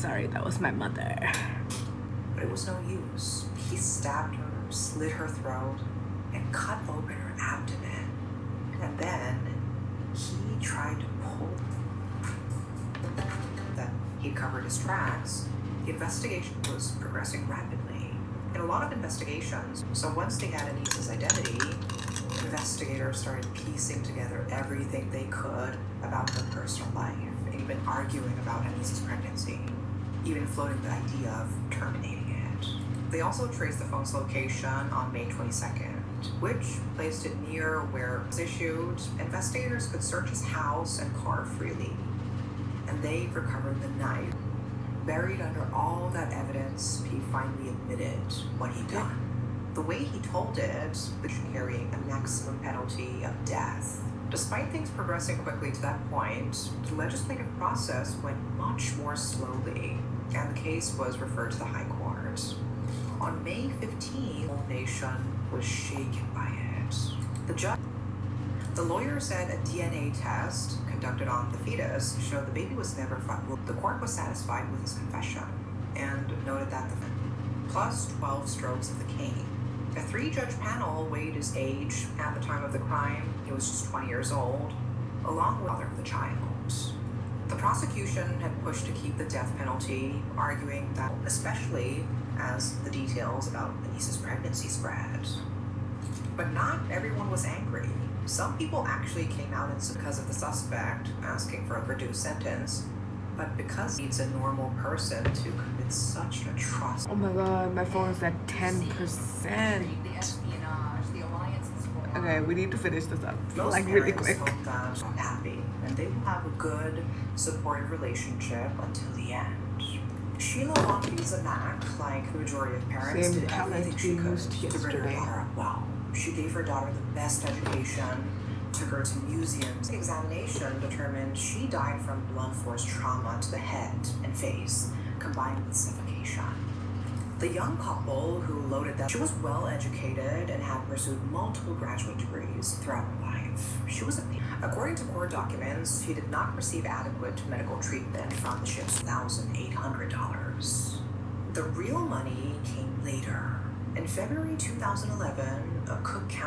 sorry, that was my mother. But it was no use. He stabbed her, slit her throat, and cut open her abdomen. And then he tried to pull that he'd covered his tracks. The investigation was progressing rapidly. In a lot of investigations, so once they had Anissa's identity, investigators started piecing together everything they could about her personal life, and even arguing about Anissa's pregnancy, even floating the idea of terminating it. They also traced the phone's location on May 22nd, which placed it near where it was issued. Investigators could search his house and car freely, and they recovered the knife. Buried under all that evidence, he finally admitted what he'd done. The way he told it, carrying a maximum penalty of death. Despite things progressing quickly to that point, the legislative process went much more slowly, and the case was referred to the High Court. On May 15th, the whole nation was shaken by it. The lawyer said a DNA test conducted on the fetus showed the baby was never found. The court was satisfied with his confession and noted that plus 12 strokes of the cane. A 3-judge panel weighed his age at the time of the crime. He was just 20 years old, along with the father of the child. The prosecution had pushed to keep the death penalty, arguing that, especially as the details about Anissa's pregnancy spread. But not everyone was angry. Some people actually came out because of the suspect asking for a reduced sentence, but because he's a normal person to commit such an atrocity. Oh my god, my phone is at 10%. Okay, we need to finish this up, like really quick. Hope that I'm happy, and they will have a good, supportive relationship until the end. Sheila wanted Lisa back, like the majority of parents did everything she could to bring her daughter up well. She gave her daughter the best education, took her to museums. The examination determined she died from blunt force trauma to the head and face, combined with suffocation. The young couple who loaded them, she was well educated and had pursued multiple graduate degrees throughout her life. She was according to court documents, she did not receive adequate medical treatment from the ship's $1,800. The real money came later. In February 2011, a Cook County